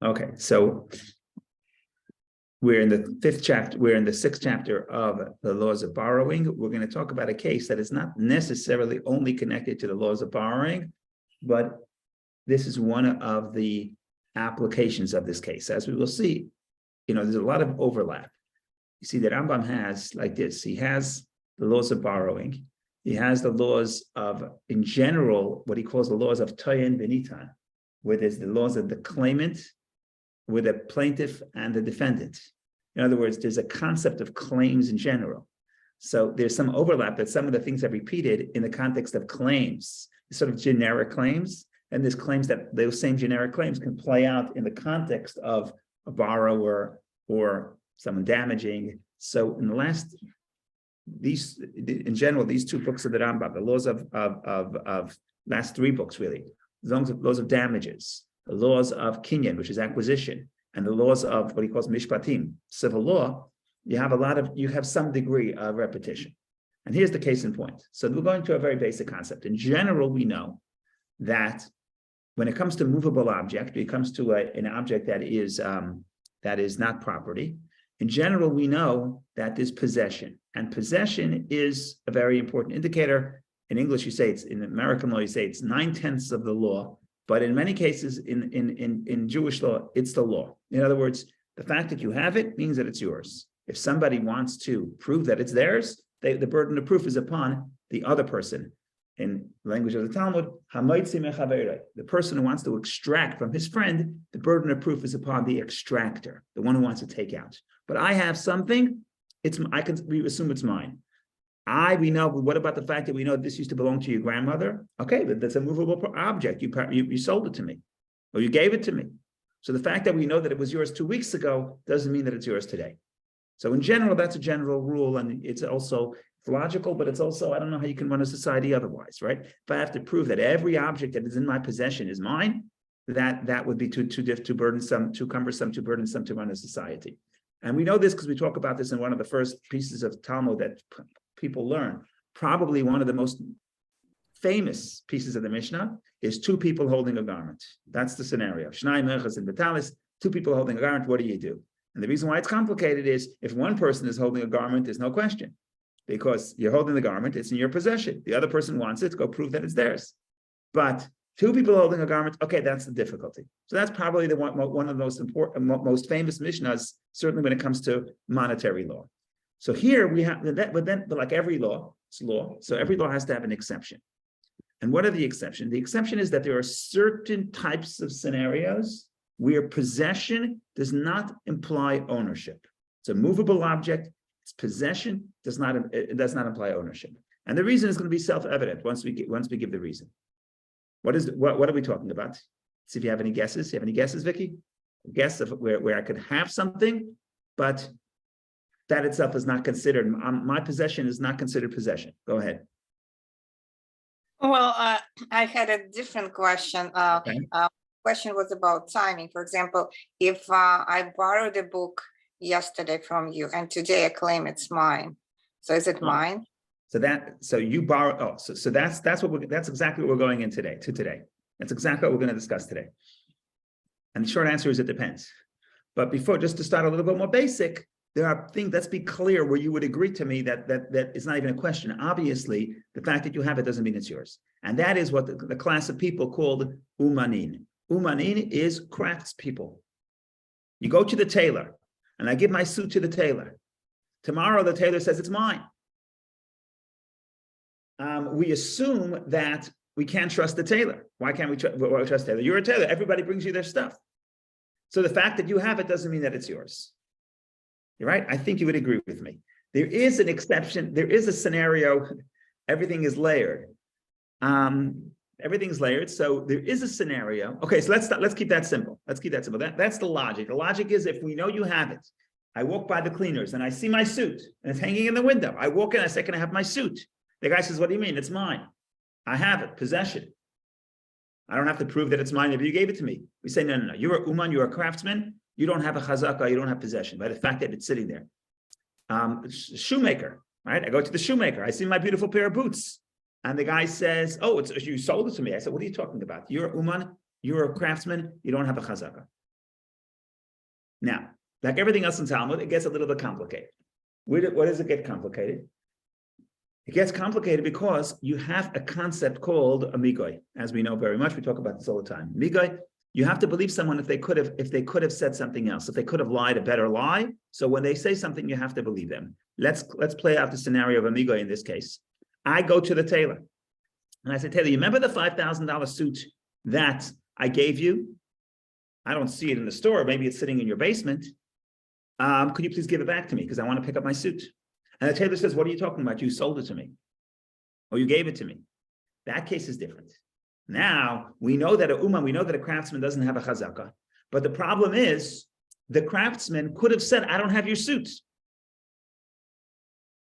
Okay, so we're in the fifth chapter, we're in the sixth chapter of the laws of borrowing. We're going to talk about a case that is not necessarily only connected to the laws of borrowing, but this is one of the applications of this case. As we will see, there's a lot of overlap. You see that Rambam has like this. He has the laws of borrowing. He has the laws of, in general, what he calls the laws of Toyin Benitan, where there's the laws of the claimant, with a plaintiff and the defendant. In other words, there's a concept of claims in general. So there's some overlap that some of the things I've repeated in the context of claims, sort of generic claims, and there's claims that those same generic claims can play out in the context of a borrower or someone damaging. So in these two books of the Rambam, the laws of last three books really, laws of damages, the laws of kinyan, which is acquisition, and the laws of what he calls mishpatim, civil law, you have some degree of repetition. And here's the case in point. So we're going to a very basic concept. In general, we know that when it comes to movable object, when it comes to an object that is not property, in general, we know that there's possession. And possession is a very important indicator. In English, in American law, you say it's 9/10 of the law. But in many cases, in Jewish law, it's the law. In other words, the fact that you have it means that it's yours. If somebody wants to prove that it's theirs, the burden of proof is upon the other person. In language of the Talmud, the person who wants to extract from his friend, the burden of proof is upon the extractor, the one who wants to take out. But I have something, we assume it's mine. We know, what about the fact that we know this used to belong to your grandmother? Okay, but that's a movable object. You sold it to me, or you gave it to me. So the fact that we know that it was yours 2 weeks ago doesn't mean that it's yours today. So in general, that's a general rule, and it's logical, but it's also, I don't know how you can run a society otherwise, right? If I have to prove that every object that is in my possession is mine, that would be too burdensome, too cumbersome, too burdensome to run a society. And we know this because we talk about this in one of the first pieces of Talmud that people learn. Probably one of the most famous pieces of the Mishnah is two people holding a garment. That's the scenario. Shnai Merchas and Betalis, two people holding a garment, what do you do? And the reason why it's complicated is if one person is holding a garment, there's no question. Because you're holding the garment, it's in your possession. The other person wants it, go prove that it's theirs. But two people holding a garment, okay, that's the difficulty. So that's probably one of the most important, most famous Mishnahs, certainly when it comes to monetary law. So here we have that, but like every law, it's law. So every law has to have an exception. And what are the exceptions? The exception is that there are certain types of scenarios where possession does not imply ownership. It's a movable object. Its possession does not imply ownership. And the reason is going to be self-evident once we give the reason. What are we talking about? See if you have any guesses. You have any guesses, Vicky? A guess of where I could have something, but that itself is not considered. My possession is not considered possession. Go ahead. Well, I had a different question. Okay. Question was about timing. For example, if I borrowed a book yesterday from you and today I claim it's mine, so is it mine? So you borrow. So that's exactly what we're going in today. That's exactly what we're going to discuss today. And the short answer is it depends. But before, just to start a little bit more basic, there are things, let's be clear where you would agree to me that it's not even a question. Obviously, the fact that you have it doesn't mean it's yours. And that is what the class of people called umanin. Umanin is craftspeople. You go to the tailor, and I give my suit to the tailor. Tomorrow, the tailor says it's mine. We assume that we can't trust the tailor. Why can't we trust the tailor? You're a tailor. Everybody brings you their stuff. So the fact that you have it doesn't mean that it's yours. You're right. I think you would agree with me. There is an exception. There is a scenario. Everything is layered. Everything's layered. So there is a scenario. Okay, so let's keep that simple. Let's keep that simple. That's the logic. The logic is if we know you have it, I walk by the cleaners and I see my suit and it's hanging in the window. I walk in, I say, can I have my suit? The guy says, what do you mean? It's mine. I have it, possession. I don't have to prove that it's mine if you gave it to me. We say, no. You're a uman, you're a craftsman. You don't have a chazaka, you don't have possession by the fact that it's sitting there. Shoemaker, right? I go to the shoemaker. I see my beautiful pair of boots. And the guy says, oh, you sold it to me. I said, what are you talking about? You're a uman, you're a craftsman, you don't have a chazaka. Now, like everything else in Talmud, it gets a little bit complicated. What does it get complicated? It gets complicated because you have a concept called a migoy. As we know very much, we talk about this all the time. Migoy, you have to believe someone if they could have said something else, if they could have lied a better lie. So when they say something, you have to believe them. Let's play out the scenario of a migoy in this case. I go to the tailor and I say, Taylor, you remember the $5,000 suit that I gave you? I don't see it in the store. Maybe it's sitting in your basement. Could you please give it back to me? Because I want to pick up my suit. And the tailor says, what are you talking about? You sold it to me. Or you gave it to me. That case is different. Now, we know that a craftsman doesn't have a chazaka. But the problem is, the craftsman could have said, I don't have your suit.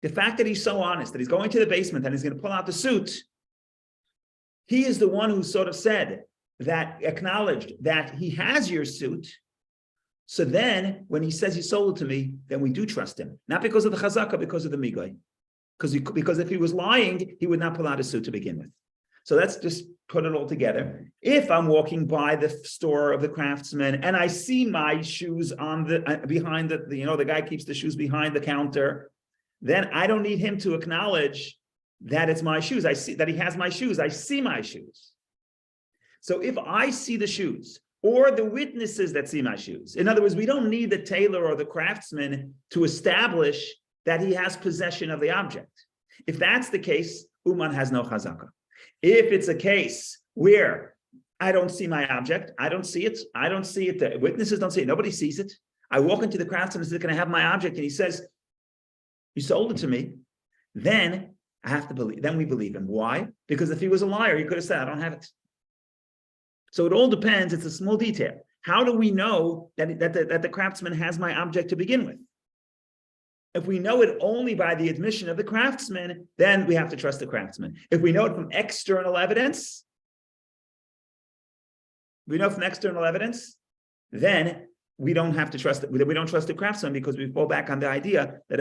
The fact that he's so honest, that he's going to the basement and he's going to pull out the suit, he is the one who sort of said, that acknowledged that he has your suit. So then when he says he sold it to me, then we do trust him. Not because of the chazaka, because of the migoy. Because if he was lying, he would not pull out his suit to begin with. So let's just put it all together. If I'm walking by the store of the craftsman and I see my shoes on behind the guy keeps the shoes behind the counter, then I don't need him to acknowledge that it's my shoes. I see that he has my shoes. I see my shoes. So if I see the shoes or the witnesses that see my shoes, in other words, we don't need the tailor or the craftsman to establish that he has possession of the object. If that's the case, Uman has no chazaka. If it's a case where I don't see my object, I don't see it, the witnesses don't see it, nobody sees it. I walk into the craftsman and say, can I have my object? And he says, you sold it to me. Then I have to believe, then we believe him. Why? Because if he was a liar, he could have said, I don't have it. So it all depends. It's a small detail. How do we know that the craftsman has my object to begin with? If we know it only by the admission of the craftsman, then we have to trust the craftsman. If we know it from external evidence, then we don't have to trust it. We don't trust the craftsman because we fall back on the idea that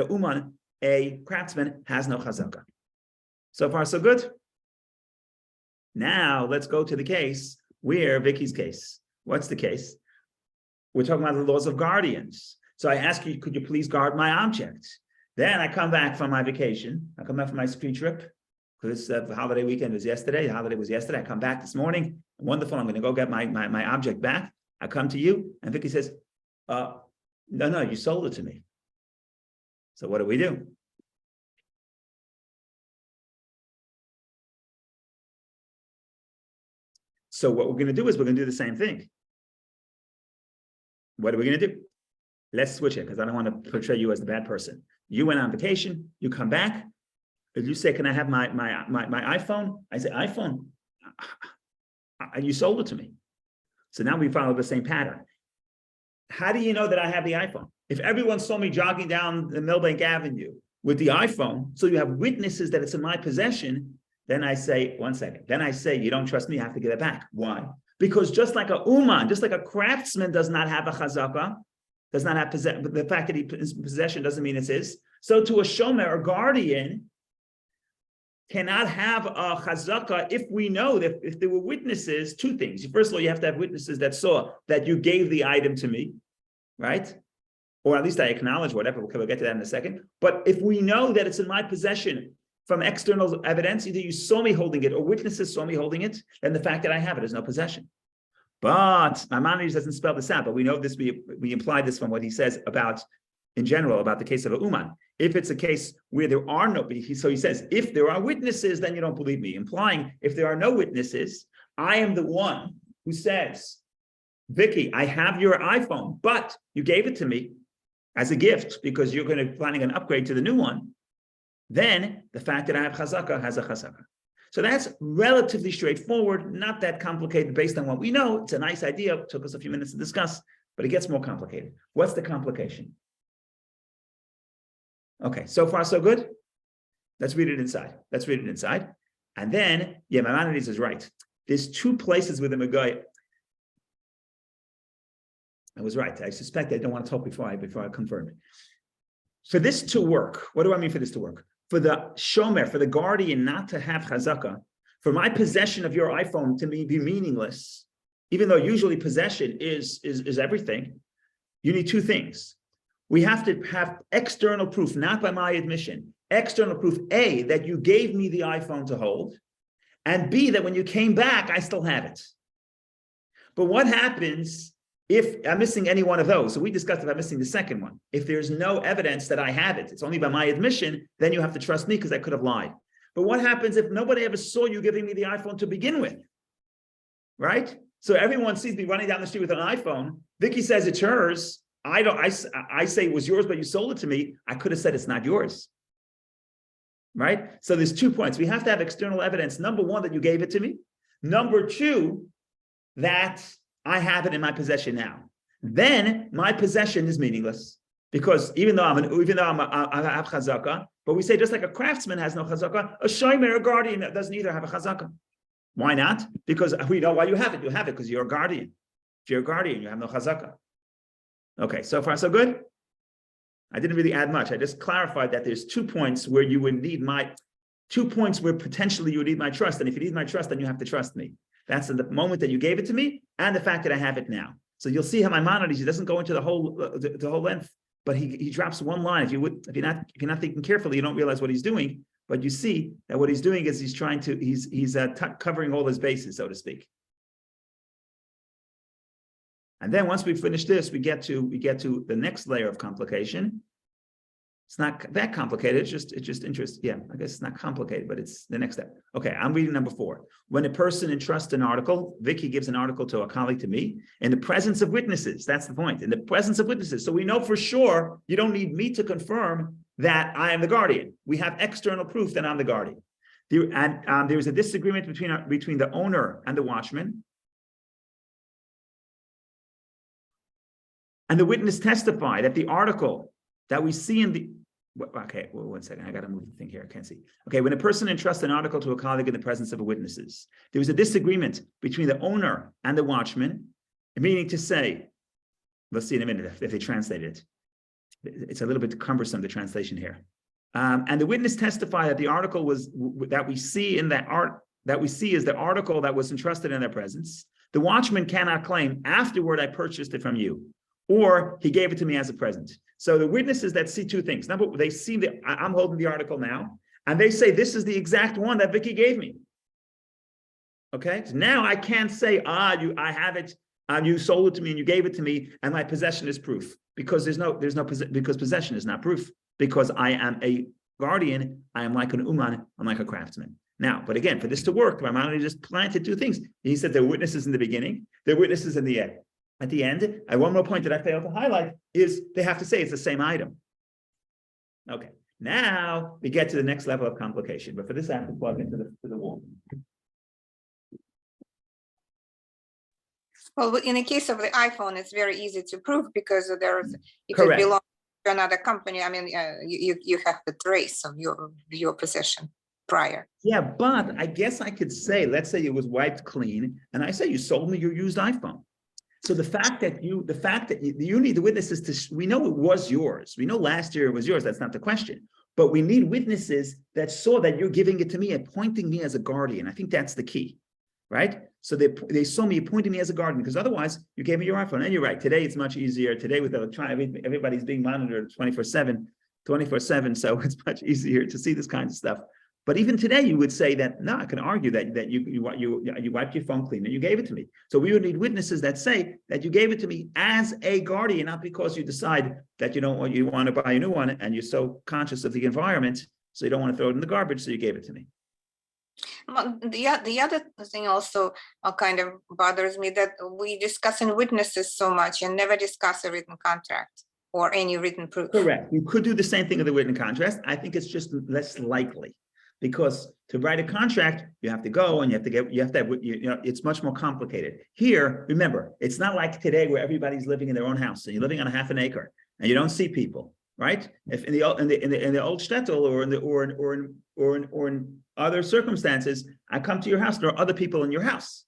a craftsman, has no chazaka. So far, so good. Now let's go to the case where Vicky's case. What's the case? We're talking about the laws of guardians. So I ask you, could you please guard my object? Then I come back from my vacation. I come back from my ski trip because the holiday weekend was yesterday. The holiday was yesterday. I come back this morning. Wonderful. I'm going to go get my object back. I come to you and Vicky says, no, you sold it to me. So what do we do? So what we're going to do is we're going to do the same thing. What are we going to do? Let's switch it because I don't want to portray you as the bad person. You went on vacation. You come back. If you say, can I have my iPhone? I say, iPhone. You sold it to me. So now we follow the same pattern. How do you know that I have the iPhone? If everyone saw me jogging down the Millbank Avenue with the iPhone, so you have witnesses that it's in my possession, then I say, one second. Then I say, you don't trust me, I have to give it back. Why? Because just like a uman, just like a craftsman does not have a chazaka, does not have the fact that he's in possession doesn't mean it's his. So to a shomer or guardian cannot have a chazaka if we know that if there were witnesses, two things. First of all, you have to have witnesses that saw that you gave the item to me, right? Or at least I acknowledge whatever. We'll get to that in a second. But if we know that it's in my possession from external evidence, either you saw me holding it or witnesses saw me holding it, then the fact that I have it is no possession. But Maimonides doesn't spell this out, but we know this, we imply this from what he says about, in general, about the case of a uman. If it's a case where there are no, so he says, if there are witnesses, then you don't believe me, implying if there are no witnesses, I am the one who says, Vicky, I have your iPhone, but you gave it to me as a gift because you're going to planning an upgrade to the new one. Then the fact that I have chazaka has a chazaka. So that's relatively straightforward, not that complicated based on what we know. It's a nice idea. It took us a few minutes to discuss, but it gets more complicated. What's the complication? Okay, so far so good. Let's read it inside. And then, Maimonides is right. There's two places with the Megay. I was right. I suspect I don't want to talk before I confirm it. For this to work, what do I mean for this to work? For the shomer, for the guardian not to have chazaka, for my possession of your iPhone to be meaningless, even though usually possession is everything, you need two things. We have to have external proof, not by my admission, external proof, A, that you gave me the iPhone to hold, and B, that when you came back, I still have it. But what happens if I'm missing any one of those? So we discussed if I'm missing the second one. If there's no evidence that I have it, it's only by my admission, then you have to trust me because I could have lied. But what happens if nobody ever saw you giving me the iPhone to begin with? Right? So everyone sees me running down the street with an iPhone. Vicky says it's hers. I say it was yours, but you sold it to me. I could have said it's not yours. Right? So there's 2 points. We have to have external evidence. Number one, that you gave it to me. Number two, that I have it in my possession now. Then my possession is meaningless, because even though I have chazaka, but we say just like a craftsman has no chazaka, a shomer, a guardian, doesn't either have a chazaka. Why not? Because we know why you have it. You have it because you're a guardian. If you're a guardian, you have no chazaka. Okay, so far so good. I didn't really add much. I just clarified that there's 2 points where you would need 2 points where potentially you would need my trust. And if you need my trust, then you have to trust me. That's in the moment that you gave it to me and the fact that I have it now. So you'll see how Maimonides, he doesn't go into the whole length, but he drops one line. If you're not thinking carefully, you don't realize what he's doing. But you see that what he's doing is he's covering all his bases, so to speak. And then once we finish this, we get to the next layer of complication. It's not that complicated. It's just interest. Yeah, I guess it's not complicated, but it's the next step. Okay, I'm reading number 4. When a person entrusts an article, Vicky gives an article to a colleague, to me, in the presence of witnesses. That's the point. In the presence of witnesses. So we know for sure you don't need me to confirm that I am the guardian. We have external proof that I'm the guardian. There is a disagreement between the owner and the watchman. And the witness testified that the article that we see in the... Okay, well, 1 second. I got to move the thing here. I can't see. Okay, when a person entrusts an article to a colleague in the presence of witnesses, there was a disagreement between the owner and the watchman, meaning to say, let's see in a minute if they translate it. It's a little bit cumbersome, the translation here. And the witness testified that the article that we see is the article that was entrusted in their presence. The watchman cannot claim, afterward I purchased it from you, or he gave it to me as a present. So the witnesses that see 2 things. Number, they see I'm holding the article now, and they say, this is the exact one that Vicky gave me. Okay, so now I can't say, I have it, you sold it to me and you gave it to me, and my possession is proof, because because possession is not proof, because I am a guardian, I am like an uman, I'm like a craftsman. Now, but again, for this to work, Maimonides just planted 2 things. He said there are witnesses in the beginning, there are witnesses in the end. At the end, and one more point that I failed to highlight is they have to say it's the same item. Okay, now we get to the next level of complication, but for this I have to plug into the wall. Well, in the case of the iPhone, it's very easy to prove because if Correct. it belongs to another company, I mean, you have the trace of your possession prior. Yeah, but I guess I could say, let's say it was wiped clean, and I say you sold me your used iPhone. So the fact that you need the witnesses we know it was yours. We know last year it was yours. That's not the question. But we need witnesses that saw that you're giving it to me, appointing me as a guardian. I think that's the key, right? So they saw me appointing me as a guardian, because otherwise you gave me your iPhone. And you're right. Today it's much easier. Today with electronic, everybody's being monitored 24/7. So it's much easier to see this kind of stuff. But even today, you would say that, no, I can argue that you wiped your phone clean and you gave it to me. So we would need witnesses that say that you gave it to me as a guardian, not because you decide that you want to buy a new one and you're so conscious of the environment, so you don't want to throw it in the garbage, so you gave it to me. Well, the other thing also kind of bothers me, that we discuss in witnesses so much and never discuss a written contract or any written proof. Correct. You could do the same thing with a written contract. I think it's just less likely. Because to write a contract, you have to go and it's much more complicated. Here, remember, it's not like today where everybody's living in their own house and you're living on a half an acre and you don't see people, right? If in the old shtetl or in other circumstances, I come to your house, there are other people in your house.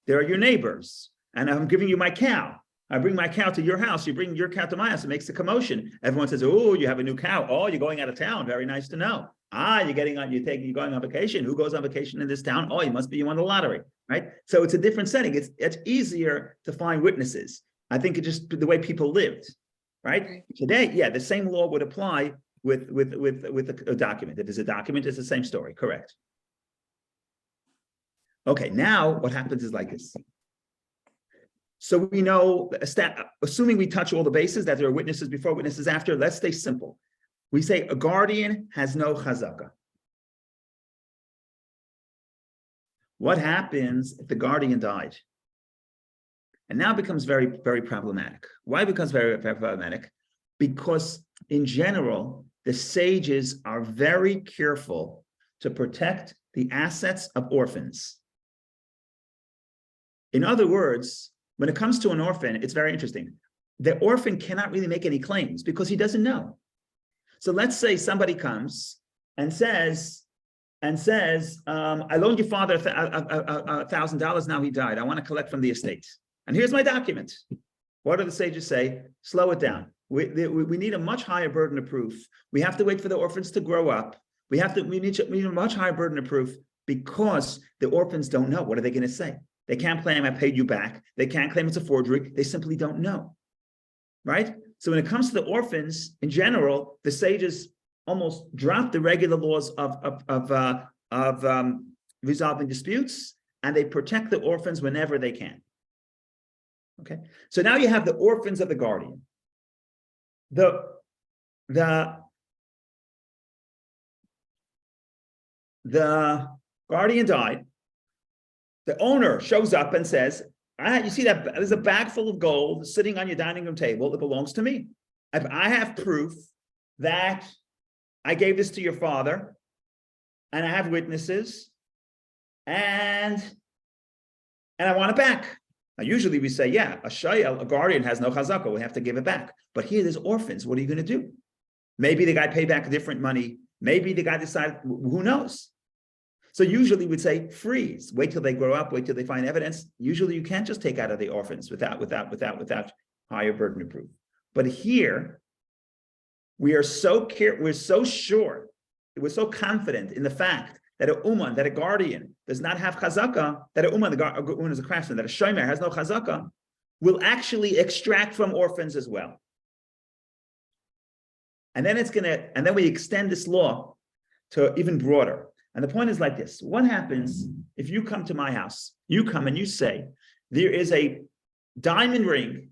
There are your neighbors, and I'm giving you my cow. I bring my cow to your house. You bring your cow to my house. It makes a commotion. Everyone says, "Oh, you have a new cow. Oh, you're going out of town. Very nice to know. You're going on vacation. Who goes on vacation in this town? Oh, you must be, you won the lottery, right?" So it's a different setting. It's easier to find witnesses. I think it's just the way people lived, right? Today, yeah, the same law would apply with a document. If there's a document, it's the same story, correct? Okay, now what happens is like this. So we know, assuming we touch all the bases, that there are witnesses before, witnesses after, let's stay simple. We say a guardian has no chazaka. What happens if the guardian died? And now it becomes very, very problematic. Why it becomes very, very problematic? Because in general, the sages are very careful to protect the assets of orphans. In other words, when it comes to an orphan, it's very interesting. The orphan cannot really make any claims because he doesn't know. So let's say somebody comes and says, I loaned your father $1,000, now he died. I want to collect from the estate. And here's my document. What do the sages say? Slow it down. We need a much higher burden of proof. We have to wait for the orphans to grow up. We need a much higher burden of proof because the orphans don't know. What are they going to say? They can't claim I paid you back. They can't claim it's a forgery. They simply don't know, right? So when it comes to the orphans, in general, the sages almost drop the regular laws of resolving disputes, and they protect the orphans whenever they can. Okay, so now you have the orphans of the guardian. The guardian died. The owner shows up and says, you see that there's a bag full of gold sitting on your dining room table. It belongs to me. I have proof that I gave this to your father, and I have witnesses, and I want it back. Now, usually we say, yeah, a guardian has no chazaka, we have to give it back. But here there's orphans. What are you going to do? Maybe the guy paid back different money. Maybe the guy decided, who knows? So usually we'd say freeze, wait till they grow up, wait till they find evidence. Usually you can't just take out of the orphans without higher burden of proof. But here, we're so sure, we're so confident in the fact that that a guardian does not have chazaka, that a uman is a craftsman, that a shomer has no chazaka, will actually extract from orphans as well. And then we extend this law to even broader. And the point is like this. What happens if you come to my house, you come and you say, there is a diamond ring.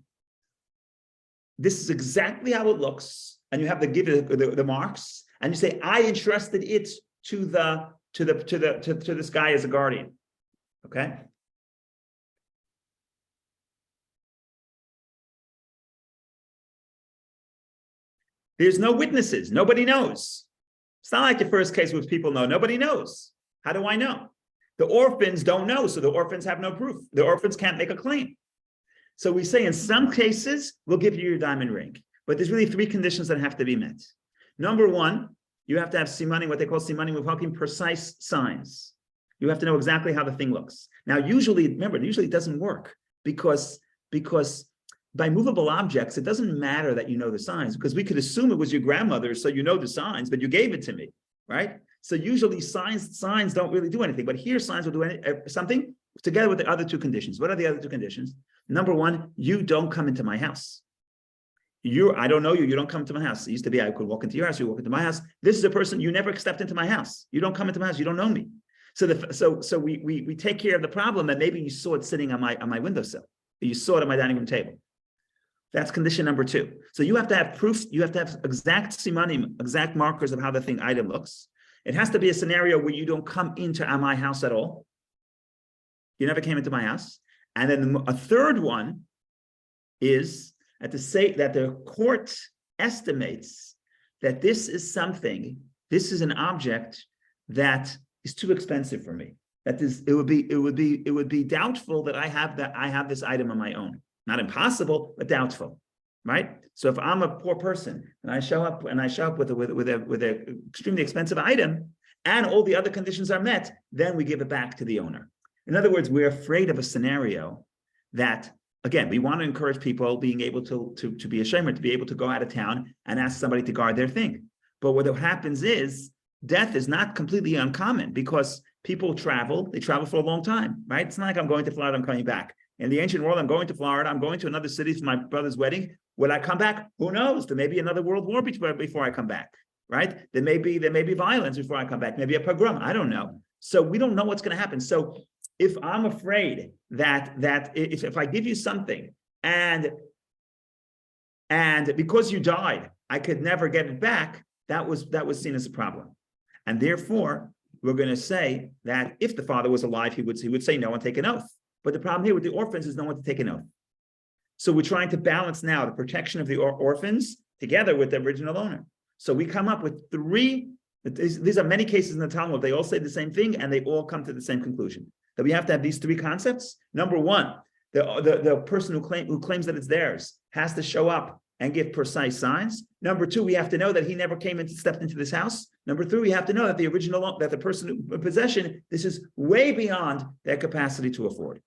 This is exactly how it looks. And you have to give it the marks. And you say, I entrusted it to this guy as a guardian. Okay. There's no witnesses. Nobody knows. It's not like the first case with people know. Nobody knows. How do I know? The orphans don't know, so the orphans have no proof. The orphans can't make a claim. So we say in some cases, we'll give you your diamond ring. But there's really three conditions that have to be met. Number one, you have to have simanim, what they call simanim muvhakim, precise signs. You have to know exactly how the thing looks. Now, usually it doesn't work because by movable objects, it doesn't matter that you know the signs, because we could assume it was your grandmother, so you know the signs, but you gave it to me, right? So usually signs don't really do anything, but here signs will do something together with the other two conditions. What are the other two conditions? Number one, you don't come into my house. I don't know you, you don't come to my house. It used to be I could walk into your house, you walk into my house. This is a person, you never stepped into my house. You don't come into my house, you don't know me. So we take care of the problem that maybe you saw it sitting on my windowsill. You saw it on my dining room table. That's condition number two. So you have to have proof, you have to have exact simanim, exact markers of how the item looks. It has to be a scenario where you don't come into my house at all. You never came into my house. And then a third one is that the court estimates that this is an object that is too expensive for me. It would be doubtful that I have this item on my own. Not impossible, but doubtful, right? So if I'm a poor person and I show up with an extremely expensive item and all the other conditions are met, then we give it back to the owner. In other words, we're afraid of a scenario that, again, we want to encourage people being able to be a shomer, to be able to go out of town and ask somebody to guard their thing. But what happens is death is not completely uncommon because people travel, they travel for a long time, right? It's not like I'm going to Florida, I'm coming back. In the ancient world, I'm going to Florida. I'm going to another city for my brother's wedding. Will I come back? Who knows? There may be another world war before I come back, right? There may be violence before I come back. Maybe a pogrom. I don't know. So we don't know what's going to happen. So if I'm afraid that if I give you something and because you died, I could never get it back, that was seen as a problem. And therefore, we're going to say that if the father was alive, he would say no and take an oath. But the problem here with the orphans is no one to take an oath. So we're trying to balance now the protection of the orphans together with the original owner. So we come up with three. These are many cases in the Talmud. They all say the same thing, and they all come to the same conclusion. That we have to have these three concepts. Number one, the person who claims that it's theirs has to show up and give precise signs. Number two, we have to know that he never stepped into this house. Number three, we have to know that the person in possession, this is way beyond their capacity to afford.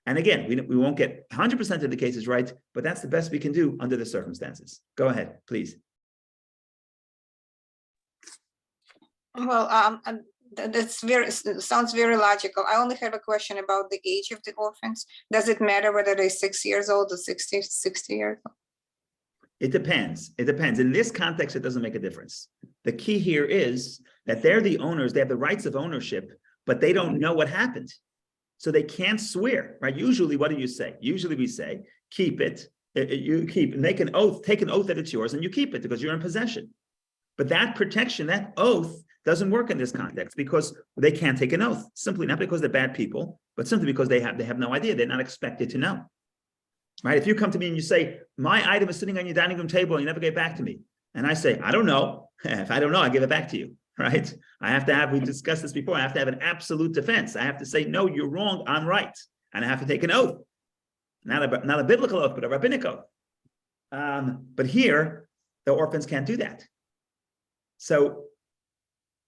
And again, we won't get 100% of the cases right, but that's the best we can do under the circumstances. Go ahead, please. Well, sounds very logical. I only have a question about the age of the orphans. Does it matter whether they're 6 years old or 60 years old? It depends. It depends. In this context, it doesn't make a difference. The key here is that they're the owners. They have the rights of ownership, but they don't know what happened. So they can't swear, right? Usually, what do you say? Usually we say, keep it. Make an oath, take an oath that it's yours, and you keep it because you're in possession. But that protection, that oath, doesn't work in this context because they can't take an oath, simply not because they're bad people, but simply because they have no idea. They're not expected to know. Right? If you come to me and you say, my item is sitting on your dining room table and you never get back to me, and I say, I don't know. If I don't know, I give it back to you. Right? We discussed this before. I have to have an absolute defense. I have to say, no, you're wrong, I'm right. And I have to take an oath. Not a biblical oath, but a rabbinic oath. But here, the orphans can't do that. So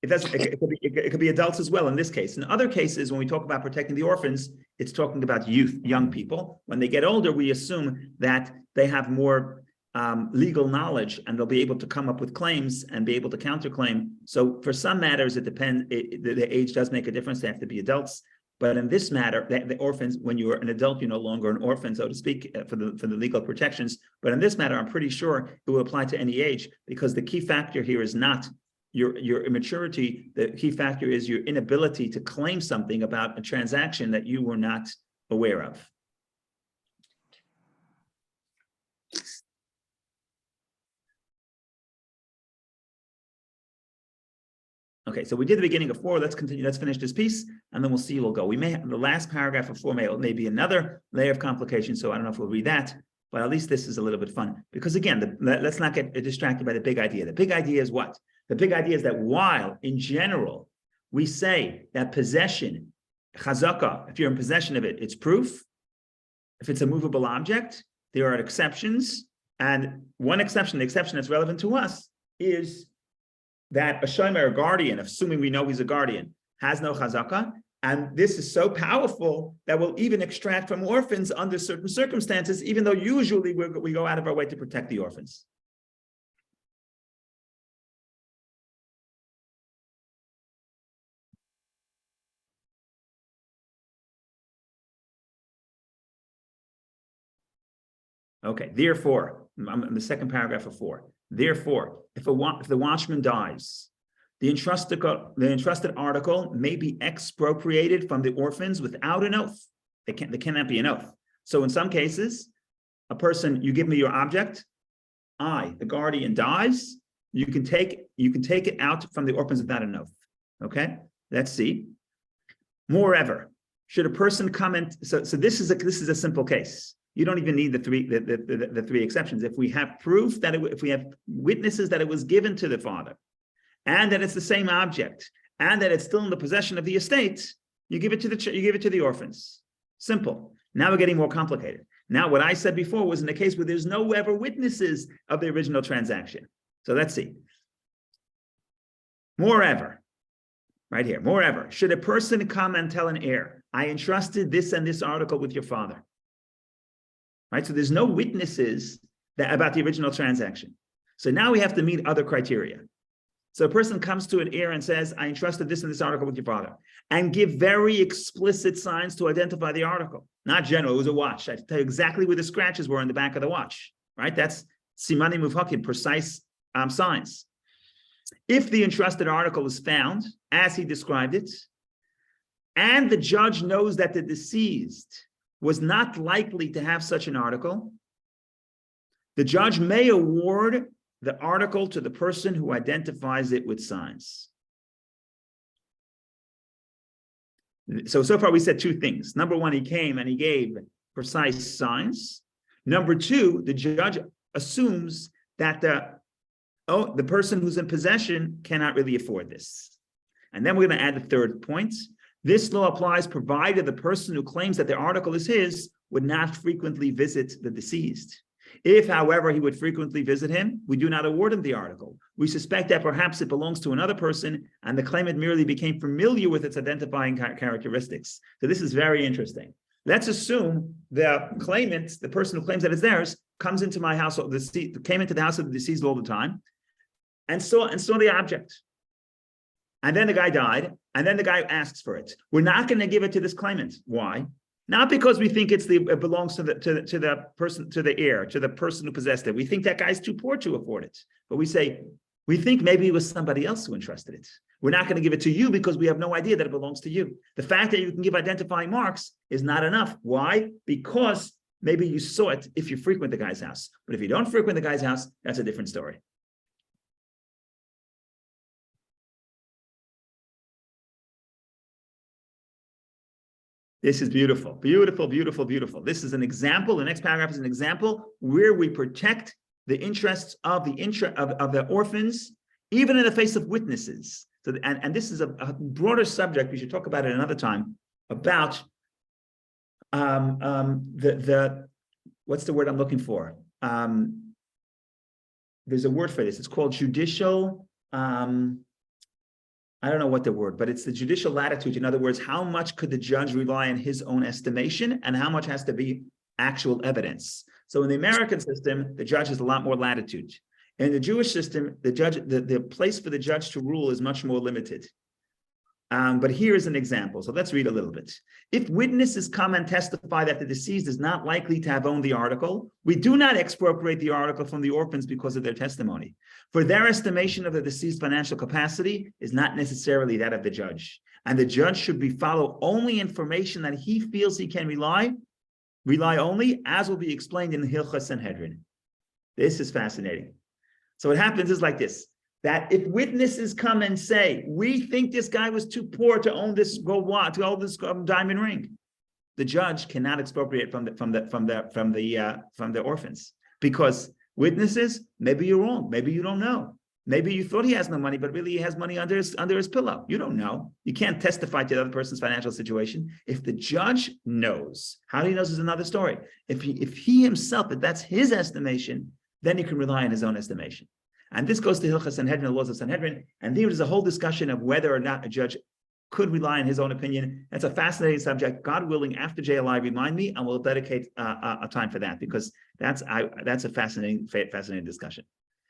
it could be adults as well in this case. In other cases, when we talk about protecting the orphans, it's talking about young people. When they get older, we assume that they have more legal knowledge and they'll be able to come up with claims and be able to counterclaim. So for some matters, it depends. The age does make a difference. They have to be adults. But in this matter, the orphans, when you're an adult, you're no longer an orphan, so to speak, for the legal protections. But in this matter, I'm pretty sure it will apply to any age because the key factor here is not your immaturity. The key factor is your inability to claim something about a transaction that you were not aware of. Okay, so we did the beginning of 4. Let's continue. Let's finish this piece, and then we'll see. We'll go. We may have the last paragraph of 4 may be another layer of complication. So I don't know if we'll read that, but at least this is a little bit fun because again, let's not get distracted by the big idea. The big idea is what? The big idea is that while in general we say that possession, chazaka, if you're in possession of it, it's proof. If it's a movable object, there are exceptions, and one exception, the exception that's relevant to us, is that a shomer, a guardian, assuming we know he's a guardian, has no chazaka, and this is so powerful that we'll even extract from orphans under certain circumstances, even though usually we go out of our way to protect the orphans. Okay, therefore, I'm in the second paragraph of 4. Therefore, if the watchman dies, the entrusted article may be expropriated from the orphans without an oath. There cannot be an oath. So in some cases, a person, you give me your object, the guardian dies, you can take it out from the orphans without an oath. Okay, let's see. Moreover, should a person come in, so this is a simple case. You don't even need the three exceptions. If we have proof that if we have witnesses that it was given to the father, and that it's the same object, and that it's still in the possession of the estate, you give it to the orphans. Simple. Now we're getting more complicated. Now what I said before was in the case where there's no ever witnesses of the original transaction. So let's see. Moreover, right here. Moreover, should a person come and tell an heir, I entrusted this and this article with your father. Right? So there's no witnesses about the original transaction. So now we have to meet other criteria. So a person comes to an heir and says, I entrusted this and this article with your father, and give very explicit signs to identify the article. Not general, it was a watch. I tell you exactly where the scratches were in the back of the watch, right? That's simani muvhakim, precise signs. If the entrusted article is found, as he described it, and the judge knows that the deceased was not likely to have such an article, the judge may award the article to the person who identifies it with signs. So far we said two things. Number one, he came and he gave precise signs. Number two, the judge assumes that the person who's in possession cannot really afford this. And then we're going to add the third point. This law applies provided the person who claims that the article is his would not frequently visit the deceased. If, however, he would frequently visit him, we do not award him the article. We suspect that perhaps it belongs to another person and the claimant merely became familiar with its identifying characteristics. So this is very interesting. Let's assume the claimant, the person who claims that it's theirs, comes into my house, came into the house of the deceased all the time and saw the object. And then the guy died, and then the guy asks for it. We're not going to give it to this claimant. Why? Not because we think it belongs to the person, to the heir, to the person who possessed it. We think that guy's too poor to afford it. But we say, we think maybe it was somebody else who entrusted it. We're not going to give it to you because we have no idea that it belongs to you. The fact that you can give identifying marks is not enough. Why? Because maybe you saw it if you frequent the guy's house. But if you don't frequent the guy's house, that's a different story. This is beautiful, beautiful, beautiful, beautiful. This is an example. The next paragraph is an example where we protect the interests of the orphans, even in the face of witnesses. So, and this is a broader subject. We should talk about it another time. About what's the word I'm looking for? There's a word for this. It's called judicial. I don't know what the word, but it's the judicial latitude. In other words, how much could the judge rely on his own estimation and how much has to be actual evidence? So in the American system, the judge has a lot more latitude. In the Jewish system, the place for the judge to rule is much more limited. But here is an example. So let's read a little bit. If witnesses come and testify that the deceased is not likely to have owned the article, we do not expropriate the article from the orphans because of their testimony. For their estimation of the deceased financial capacity is not necessarily that of the judge. And the judge should follow only information that he feels he can rely only, as will be explained in the Hilchah Sanhedrin. This is fascinating. So what happens is like this. That if witnesses come and say, we think this guy was too poor to own this gold watch, to own this diamond ring, the judge cannot expropriate from the orphans, because witnesses, maybe you're wrong, maybe you don't know, maybe you thought he has no money, but really he has money under his pillow. You don't know. You can't testify to the other person's financial situation. If the judge knows, how he knows is another story. If he himself, if that's his estimation, then he can rely on his own estimation. And this goes to Hilchah Sanhedrin, the laws of Sanhedrin, and there is a whole discussion of whether or not a judge could rely on his own opinion. It's a fascinating subject. God willing, after JLI, remind me, and we'll dedicate a time for that, because that's a fascinating discussion.